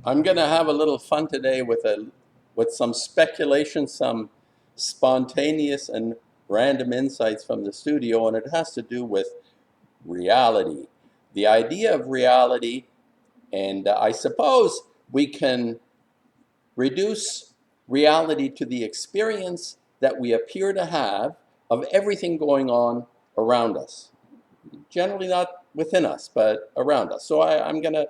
I'm going to have a little fun today with some speculation, some spontaneous and random insights from the studio, and it has to do with reality. The idea of reality, and I suppose we can reduce reality to the experience that we appear to have of everything going on around us. Generally not within us, but around us. So I'm going to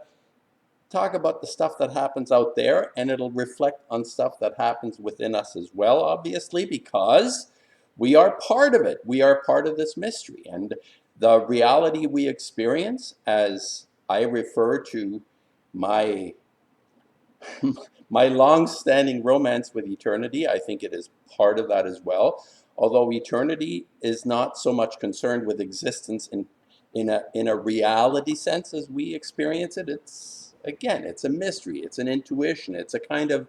talk about the stuff that happens out there, and it'll reflect on stuff that happens within us as well, obviously, because we are part of it. We are part of this mystery. And the reality we experience, as I refer to my my long-standing romance with eternity, I think it is part of that as well. Although eternity is not so much concerned with existence in a reality sense as we experience it. It's a mystery, it's an intuition, it's a kind of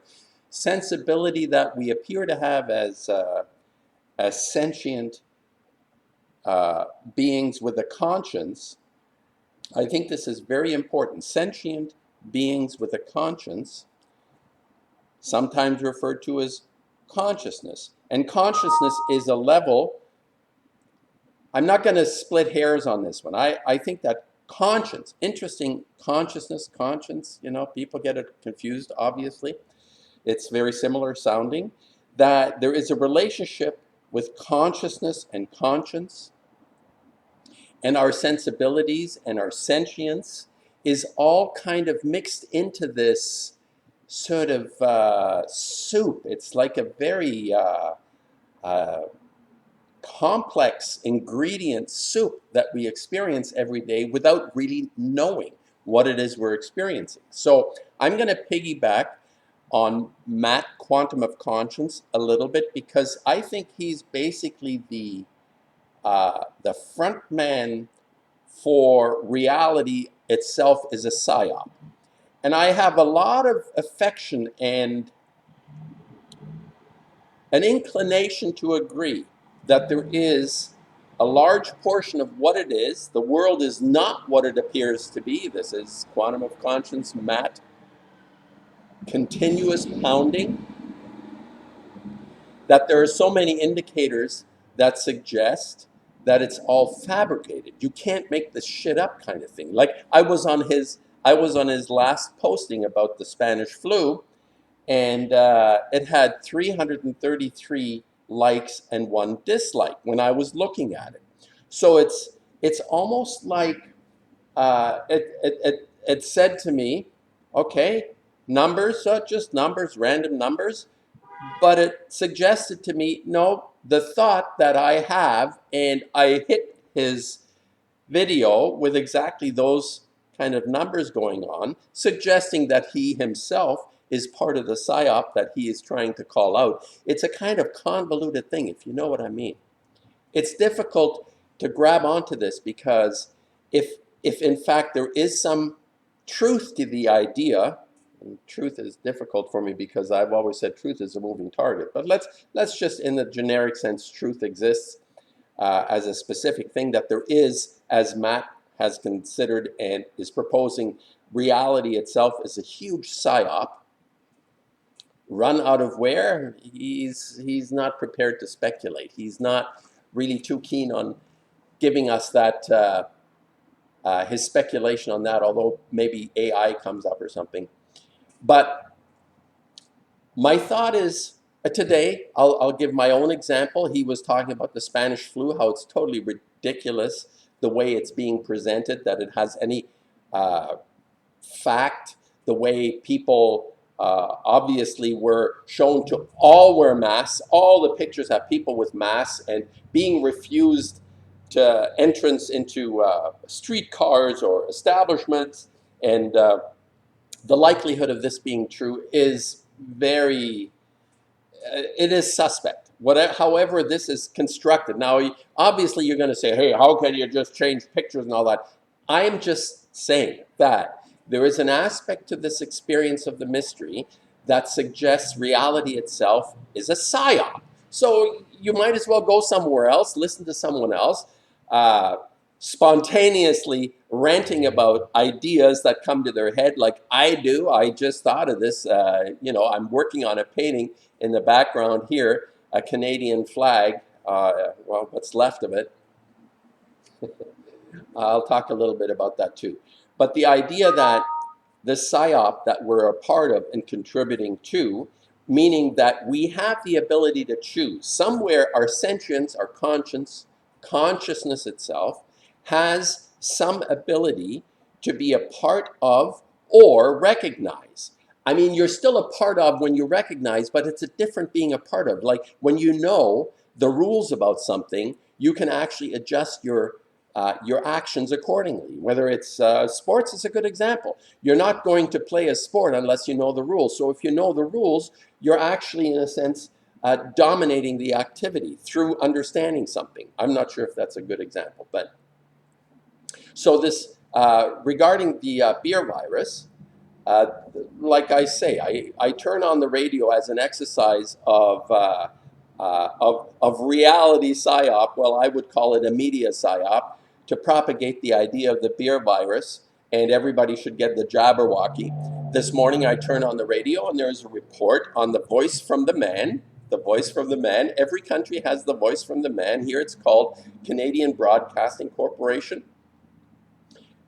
sensibility that we appear to have as sentient beings with a conscience. I think this is very important. Sentient beings with a conscience, sometimes referred to as consciousness. And consciousness is a level, I'm not going to split hairs on this one. I think that conscience, interesting, consciousness, conscience, people get it confused, obviously. It's very similar sounding, that there is a relationship with consciousness and conscience, and our sensibilities and our sentience is all kind of mixed into this sort of soup. It's like a very complex ingredient soup that we experience every day without really knowing what it is we're experiencing. So I'm going to piggyback on Matt, Quantum of Conscience, a little bit, because I think he's basically the front man for reality itself is a psyop. And I have a lot of affection and an inclination to agree that there is a large portion of what it is. The world is not what it appears to be. This is Quantum of Conscience, Matt. Continuous pounding. That there are so many indicators that suggest that it's all fabricated. You can't make this shit up, kind of thing. Like I was on his last posting about the Spanish flu, and it had 333 likes and 1 dislike when I was looking at it. So it's almost like it said to me, okay, numbers, just numbers, random numbers, but it suggested to me, no, the thought that I have, and I hit his video with exactly those kind of numbers going on, suggesting that he himself is part of the psyop that he is trying to call out. It's a kind of convoluted thing, if you know what I mean. It's difficult to grab onto this because if in fact there is some truth to the idea, and truth is difficult for me because I've always said truth is a moving target, but let's just, in the generic sense, truth exists as a specific thing, that there is, as Matt has considered and is proposing, reality itself is a huge psyop. Run out of where? He's not prepared to speculate. He's not really too keen on giving us that his speculation on that, although maybe AI comes up or something. But my thought is, today, I'll give my own example. He was talking about the Spanish flu, how it's totally ridiculous the way it's being presented, that it has any fact, the way people obviously were shown to all wear masks. All the pictures have people with masks and being refused to entrance into streetcars or establishments. And the likelihood of this being true is very, it is suspect. However this is constructed. Now, obviously you're going to say, hey, how can you just change pictures and all that? I'm just saying that there is an aspect to this experience of the mystery that suggests reality itself is a psyop. So you might as well go somewhere else, listen to someone else. spontaneously ranting about ideas that come to their head like I do. I just thought of this, I'm working on a painting in the background here, a Canadian flag, well, what's left of it. I'll talk a little bit about that too. But the idea that the psyop that we're a part of and contributing to, meaning that we have the ability to choose. Somewhere our sentience, our conscience, consciousness itself, has some ability to be a part of or recognize. I mean, you're still a part of when you recognize, but it's a different being a part of. Like when you know the rules about something, you can actually adjust your actions accordingly. Whether it's sports is a good example. You're not going to play a sport unless you know the rules. So if you know the rules, you're actually, in a sense, dominating the activity through understanding something. I'm not sure if that's a good example, but so this regarding the beer virus. Uh, like I say, I turn on the radio as an exercise of reality psyop. Well, I would call it a media psyop to propagate the idea of the beer virus, and everybody should get the Jabberwocky. This morning I turn on the radio and there's a report on the voice from the man. The voice from the man. Every country has the voice from the man. Here it's called Canadian Broadcasting Corporation,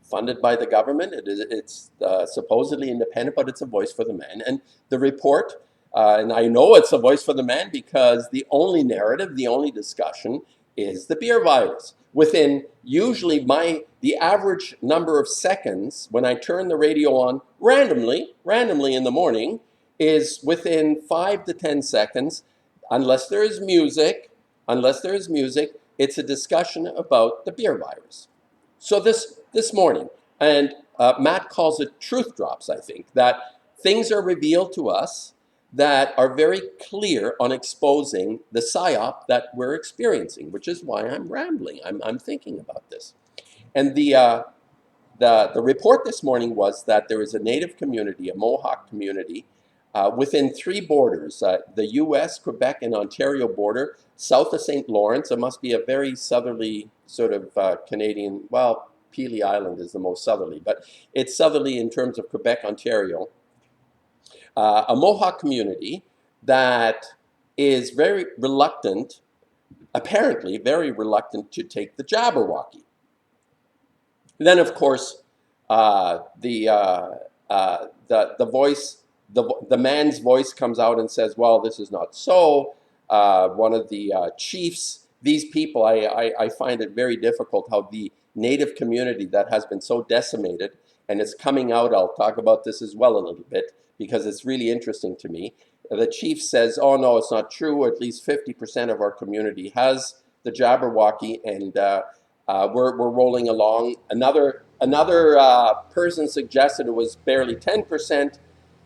funded by the government. It's supposedly independent, but it's a voice for the man. And the report, and I know it's a voice for the man because the only narrative, the only discussion is the beer virus. Within usually the average number of seconds when I turn the radio on randomly in the morning is within 5 to 10 seconds, unless there is music, it's a discussion about the beer virus. So this morning, and Matt calls it truth drops, I think, that things are revealed to us that are very clear on exposing the psyop that we're experiencing, which is why I'm rambling. I'm thinking about this. And the report this morning was that there is a Native community, a Mohawk community, within 3 borders, the US, Quebec, and Ontario border, south of St. Lawrence. It must be a very southerly sort of Canadian, well, Pelee Island is the most southerly, but it's southerly in terms of Quebec, Ontario. A Mohawk community that is very reluctant, apparently very reluctant to take the Jabberwocky. Then, of course, the voice, the man's voice comes out and says, well, this is not so. One of the chiefs, these people, I find it very difficult how the Native community that has been so decimated, and it's coming out, I'll talk about this as well a little bit, because it's really interesting to me. The chief says, oh no, it's not true. At least 50% of our community has the Jabberwocky, and we're rolling along. Another person suggested it was barely 10%,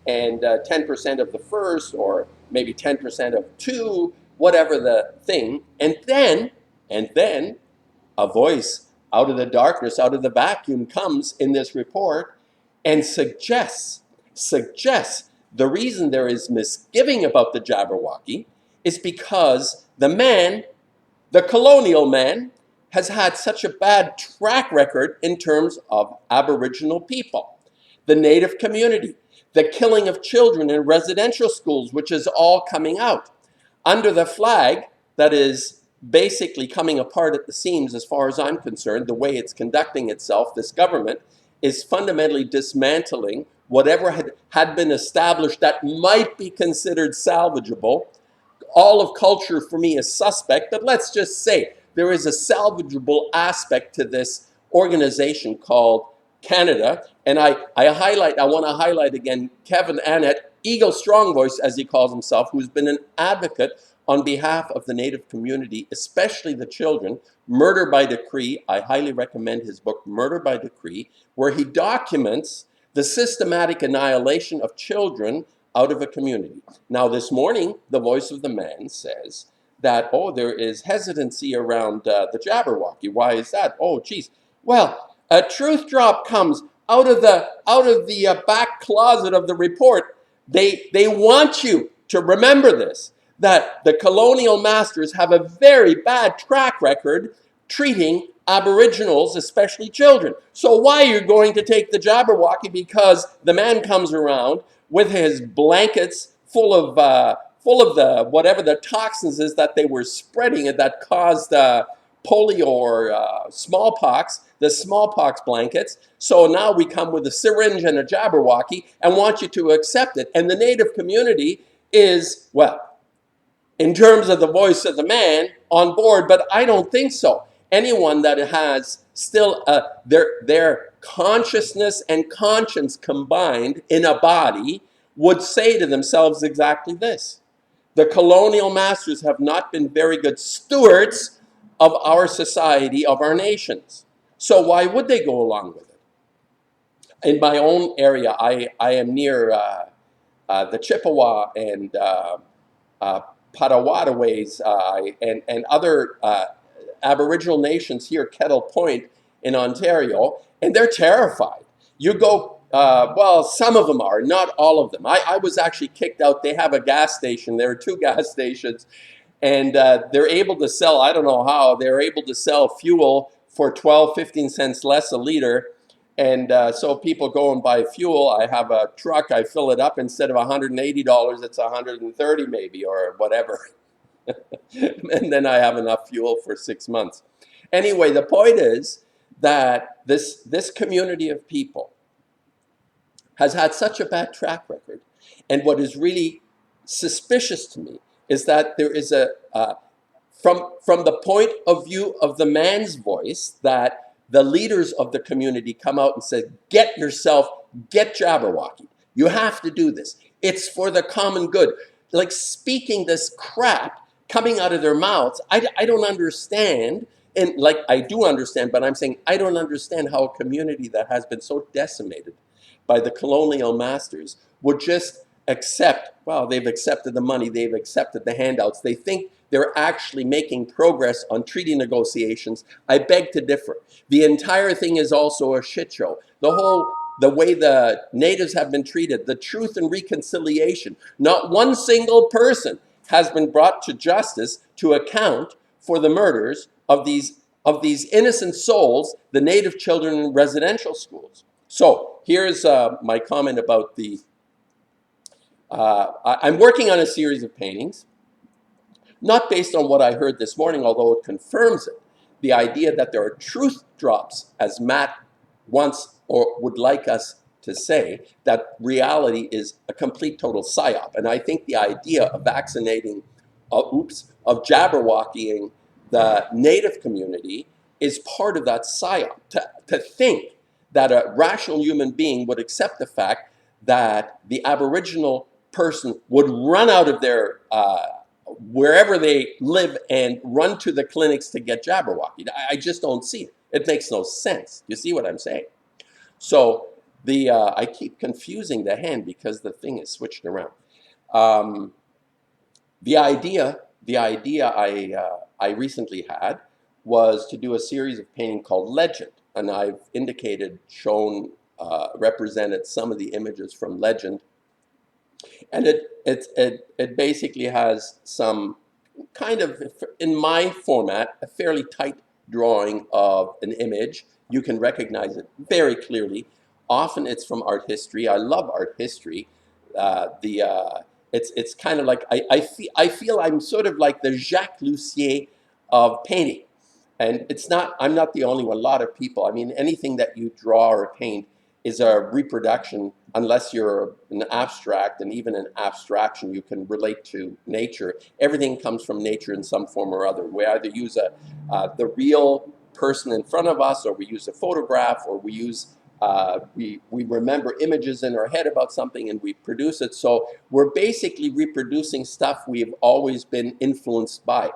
and 10% of the first, or maybe 10% of two, whatever the thing. And then a voice out of the darkness, out of the vacuum, comes in this report and suggests the reason there is misgiving about the Jabberwocky is because the man, the colonial man, has had such a bad track record in terms of Aboriginal people, the Native community, the killing of children in residential schools, which is all coming out under the flag that is basically coming apart at the seams as far as I'm concerned. The way it's conducting itself, this government, is fundamentally dismantling whatever had been established that might be considered salvageable. All of culture for me is suspect, but let's just say there is a salvageable aspect to this organization called Canada. And I want to highlight again Kevin Annett, Eagle Strong Voice, as he calls himself, who's been an advocate on behalf of the Native community, especially the children. Murder by Decree, I highly recommend his book, Murder by Decree, where he documents the systematic annihilation of children out of a community. Now, this morning, the voice of the man says that, oh, there is hesitancy around the Jabberwocky. Why is that? Oh, geez. Well, a truth drop comes out of the back closet of the report. They want you to remember this, that the colonial masters have a very bad track record treating Aboriginals, especially children. So why you're going to take the Jabberwocky? Because the man comes around with his blankets full of the whatever the toxins is that they were spreading and that caused polio or smallpox, the smallpox blankets. So now we come with a syringe and a Jabberwocky and want you to accept it. And the Native community is, well, in terms of the voice of the man, on board, but I don't think so. Anyone that has still their consciousness and conscience combined in a body would say to themselves exactly this. The colonial masters have not been very good stewards of our society, of our nations. So why would they go along with it? In my own area, I am near the Chippewa and Potawatomis and other Aboriginal nations here, Kettle Point in Ontario, and they're terrified. You go, well, some of them are, not all of them. I was actually kicked out. They have a gas station. There are 2 gas stations, and they're able to sell, I don't know how, they're able to sell fuel for 12, 15 cents less a liter. And so people go and buy fuel. I have a truck, I fill it up. Instead of $180, it's $130 maybe, or whatever. And then I have enough fuel for 6 months. Anyway, the point is that this community of people has had such a bad track record. And what is really suspicious to me is that there is from the point of view of the man's voice, that the leaders of the community come out and say, get Jabberwocky. You have to do this. It's for the common good. Like speaking this crap coming out of their mouths. I don't understand. And like, I do understand, but I'm saying I don't understand how a community that has been so decimated by the colonial masters would just accept, well, they've accepted the money, they've accepted the handouts. They think they're actually making progress on treaty negotiations. I beg to differ. The entire thing is also a shit show. The way the natives have been treated, the Truth and Reconciliation, not one single person has been brought to justice to account for the murders of these innocent souls, the native children in residential schools. So here's my comment about the, I'm working on a series of paintings, not based on what I heard this morning, although it confirms it. The idea that there are truth drops, as Matt wants or would like us to say, that reality is a complete total psyop. And I think the idea of vaccinating, of Jabberwockying the native community is part of that psyop. To think that a rational human being would accept the fact that the Aboriginal person would run out of their wherever they live and run to the clinics to get Jabberwocky. I just don't see it. It makes no sense. You see what I'm saying? So I keep confusing the hand because the thing is switched around. The idea I recently had was to do a series of painting called Legend, and I've indicated, shown, represented some of the images from Legend. And it basically has some kind of, in my format, a fairly tight drawing of an image. You can recognize it very clearly. Often it's from art history. I love art history. It's kind of like, I feel I'm sort of like the Jacques Lussier of painting. And I'm not the only one. A lot of people, I mean, anything that you draw or paint is a reproduction, unless you're an abstract, and even an abstraction you can relate to nature. Everything comes from nature in some form or other. We either use the real person in front of us, or we use a photograph, or we use we remember images in our head about something and we produce it. So we're basically reproducing stuff we've always been influenced by.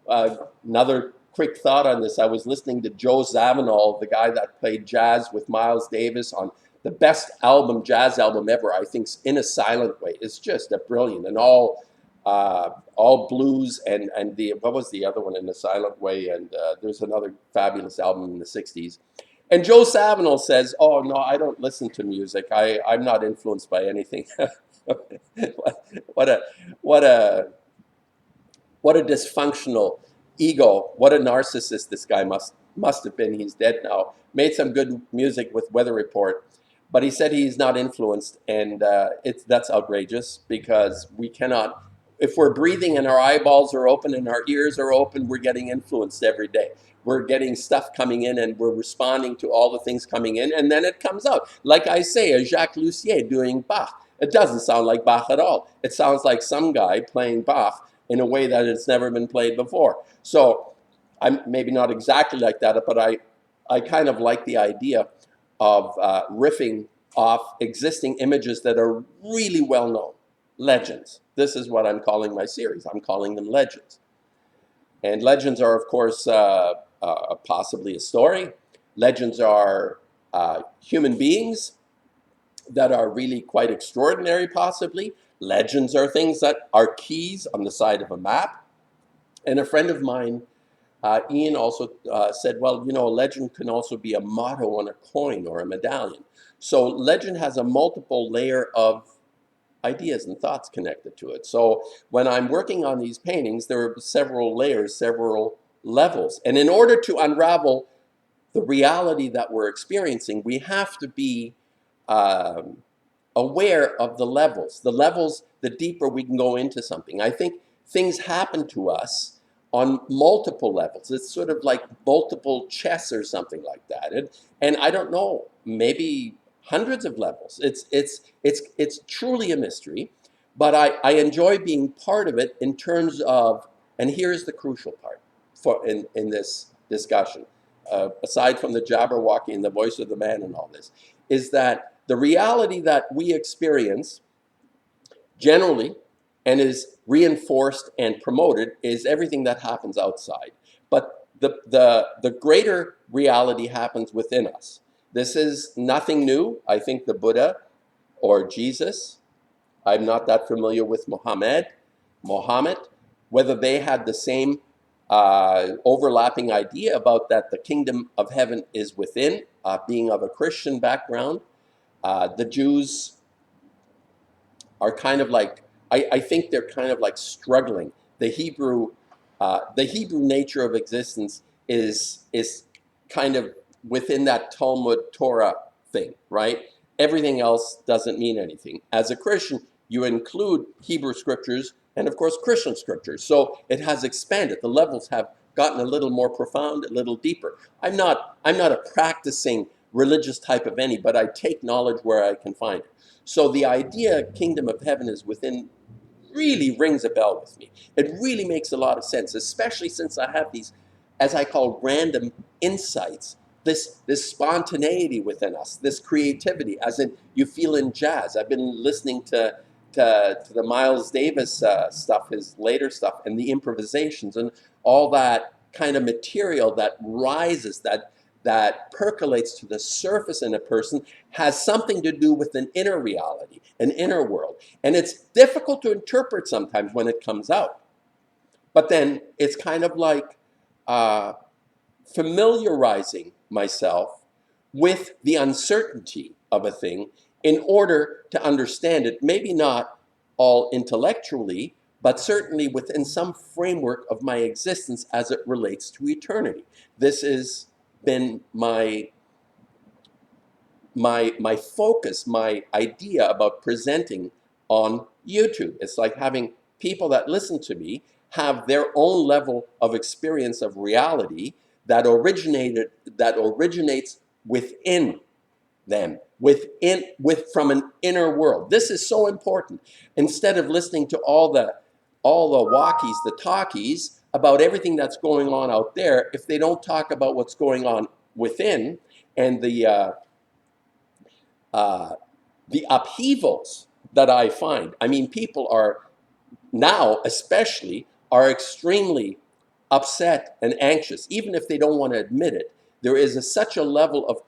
Another quick thought on this. I was listening to Joe Zawinul, the guy that played jazz with Miles Davis on the best jazz album ever, I think, In a Silent Way. It's just a brilliant, and all blues, and what was the other one, In a Silent Way, and there's another fabulous album in the 60s. And Joe Zawinul says, oh no, I don't listen to music. I'm not influenced by anything. What a dysfunctional ego. What a narcissist this guy must have been. He's dead now. Made some good music with Weather Report, but he said he's not influenced, and that's outrageous, because we cannot. If we're breathing and our eyeballs are open and our ears are open, we're getting influenced every day. We're getting stuff coming in and we're responding to all the things coming in, and then it comes out. Like I say, a Jacques Lucien doing Bach. It doesn't sound like Bach at all. It sounds like some guy playing Bach in a way that it's never been played before. So I'm maybe not exactly like that, but I kind of like the idea of riffing off existing images that are really well known. Legends. This is what I'm calling my series. I'm calling them legends. And legends are, of course, possibly a story. Legends are human beings that are really quite extraordinary, possibly. Legends are things that are keys on the side of a map. And a friend of mine, Ian, also said, well, you know, a legend can also be a motto on a coin or a medallion. So legend has a multiple layer of ideas and thoughts connected to it. So when I'm working on these paintings, there are several layers, several levels. And in order to unravel the reality that we're experiencing, we have to be aware of the levels. The levels, the deeper we can go into something. I think things happen to us on multiple levels. It's sort of like multiple chess or something like that. And I don't know, maybe hundreds of levels. It's truly a mystery, but I enjoy being part of it in terms of, and here's the crucial part in this discussion, aside from the Jabberwocky and the voice of the man and all this, is that the reality that we experience generally and is reinforced and promoted is everything that happens outside. But the greater reality happens within us. This is nothing new. I think the Buddha or Jesus, I'm not that familiar with Muhammad, whether they had the same overlapping idea about that the kingdom of heaven is within, being of a Christian background. The Jews are kind of like, I think they're kind of like struggling. The Hebrew nature of existence is kind of within that Talmud Torah thing, right? Everything else doesn't mean anything. As a Christian, you include Hebrew scriptures and, of course, Christian scriptures. So it has expanded. The levels have gotten a little more profound, a little deeper. I'm not a practicing religious type of any, but I take knowledge where I can find it. So the idea kingdom of heaven is within really rings a bell with me. It really makes a lot of sense, especially since I have these, as I call, random insights, this spontaneity within us, this creativity, as in you feel in jazz. I've been listening to the Miles Davis stuff, his later stuff, and the improvisations and all that kind of material that rises, that percolates to the surface in a person, has something to do with an inner reality, an inner world. And it's difficult to interpret sometimes when it comes out. But then it's kind of like familiarizing myself with the uncertainty of a thing in order to understand it, maybe not all intellectually, but certainly within some framework of my existence as it relates to eternity. This has been my focus, my idea about presenting on YouTube. It's like having people that listen to me have their own level of experience of reality that originates within them, from an inner world. This is so important. Instead of listening to all the walkies, the talkies about everything that's going on out there, if they don't talk about what's going on within and the upheavals that I find. I mean, people are now, especially, are extremely upset and anxious, even if they don't want to admit it. There is such a level of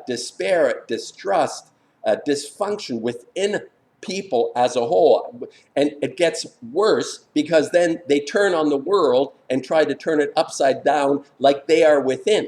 despair, distrust, dysfunction within people as a whole. And it gets worse because then they turn on the world and try to turn it upside down like they are within.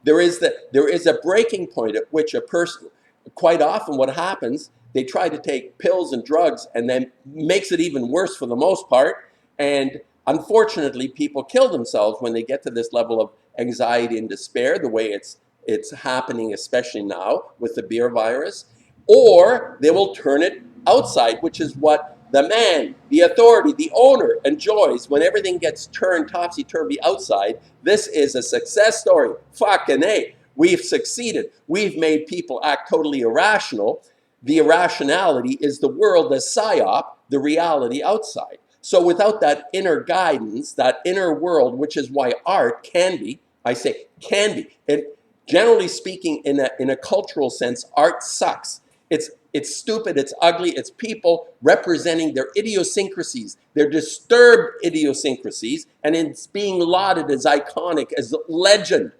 There is a breaking point at which a person, quite often what happens, they try to take pills and drugs and then makes it even worse for the most part. And unfortunately, people kill themselves when they get to this level of anxiety and despair, the way it's happening, especially now with the beer virus, or they will turn it outside, which is what the man, the authority, the owner enjoys when everything gets turned topsy-turvy outside. This is a success story. Fucking A. We've succeeded. We've made people act totally irrational. The irrationality is the world, the psyop, the reality outside. So without that inner guidance, that inner world, which is why art can be, I say can be, and generally speaking, in a cultural sense, art sucks. It's stupid, it's ugly, it's people representing their idiosyncrasies, their disturbed idiosyncrasies, and it's being lauded as iconic, as legend.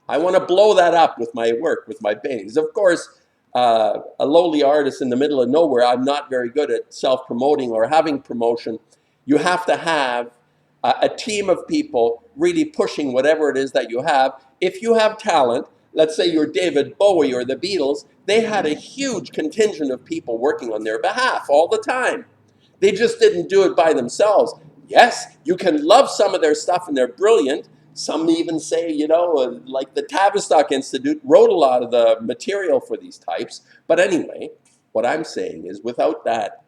I want to blow that up with my work, with my paintings. Of course, a lowly artist in the middle of nowhere, I'm not very good at self-promoting or having promotion. You have to have a team of people really pushing whatever it is that you have. If you have talent, let's say you're David Bowie or the Beatles, they had a huge contingent of people working on their behalf all the time. They just didn't do it by themselves. Yes, you can love some of their stuff and they're brilliant. Some even say, like the Tavistock Institute wrote a lot of the material for these types. But anyway, what I'm saying is without that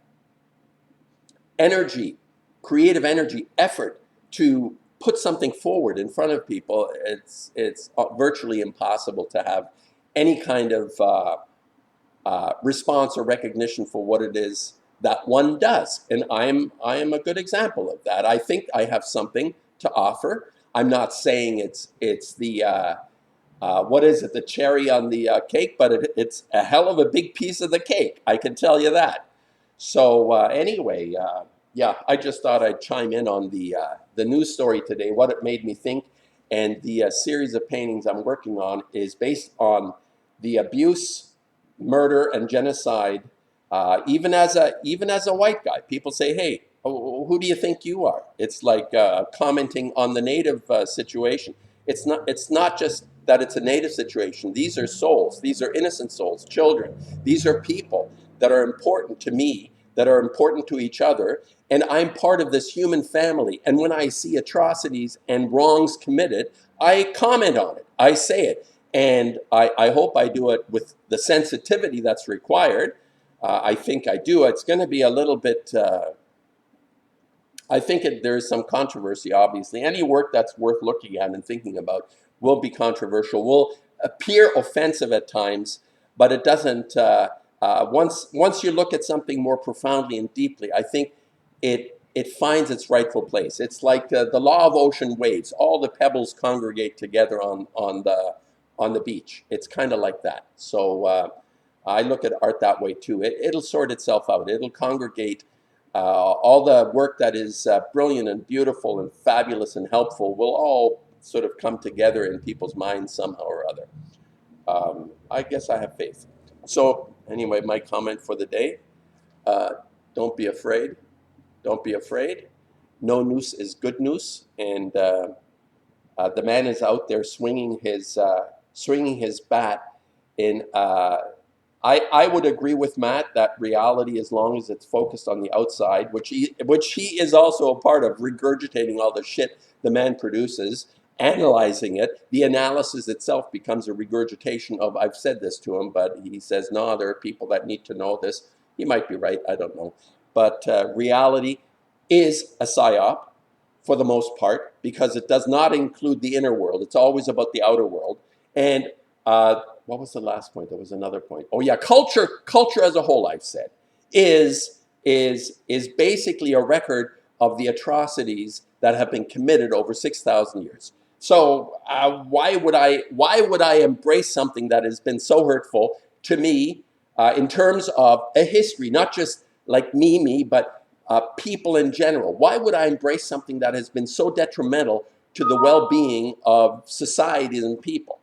energy, creative energy, effort to put something forward in front of people, it's virtually impossible to have any kind of response or recognition for what it is that one does. And I am a good example of that. I think I have something to offer. I'm not saying it's the what is it, the cherry on the cake, but it's a hell of a big piece of the cake, I can tell you that. So anyway, yeah, I just thought I'd chime in on the news story today, what it made me think, and the series of paintings I'm working on is based on the abuse, murder, and genocide. Even as a white guy, people say, "Hey, who do you think you are?" It's like commenting on the native situation. It's not just that it's a native situation. These are souls. These are innocent souls, children. These are people that are important to me, that are important to each other, and I'm part of this human family. And when I see atrocities and wrongs committed, I comment on it. I say it. And I hope I do it with the sensitivity that's required. I think I do. It's going to be a little bit, I think there is some controversy, obviously. Any work that's worth looking at and thinking about will be controversial, will appear offensive at times, but it doesn't, once you look at something more profoundly and deeply, I think it finds its rightful place. It's like the law of ocean waves. All the pebbles congregate together on the beach. It's kind of like that. So I look at art that way too. It'll sort itself out. It'll congregate. All the work that is brilliant and beautiful and fabulous and helpful will all sort of come together in people's minds somehow or other. I guess I have faith. So anyway, my comment for the day, don't be afraid. Don't be afraid. No noose is good news. And the man is out there swinging his bat in I would agree with Matt that reality, as long as it's focused on the outside, which he is also a part of, regurgitating all the shit the man produces, analyzing it, the analysis itself becomes a regurgitation of, I've said this to him, but he says, no, there are people that need to know this. He might be right, I don't know. But reality is a psyop for the most part, because it does not include the inner world. It's always about the outer world. And what was the last point? There was another point. Oh yeah, culture as a whole, I've said, is basically a record of the atrocities that have been committed over 6,000 years. So why would I embrace something that has been so hurtful to me in terms of a history, not just like me, but people in general? Why would I embrace something that has been so detrimental to the well-being of societies and people?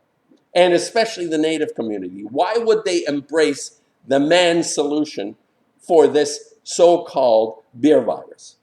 And especially the Native community. Why would they embrace the man's solution for this so-called beer virus?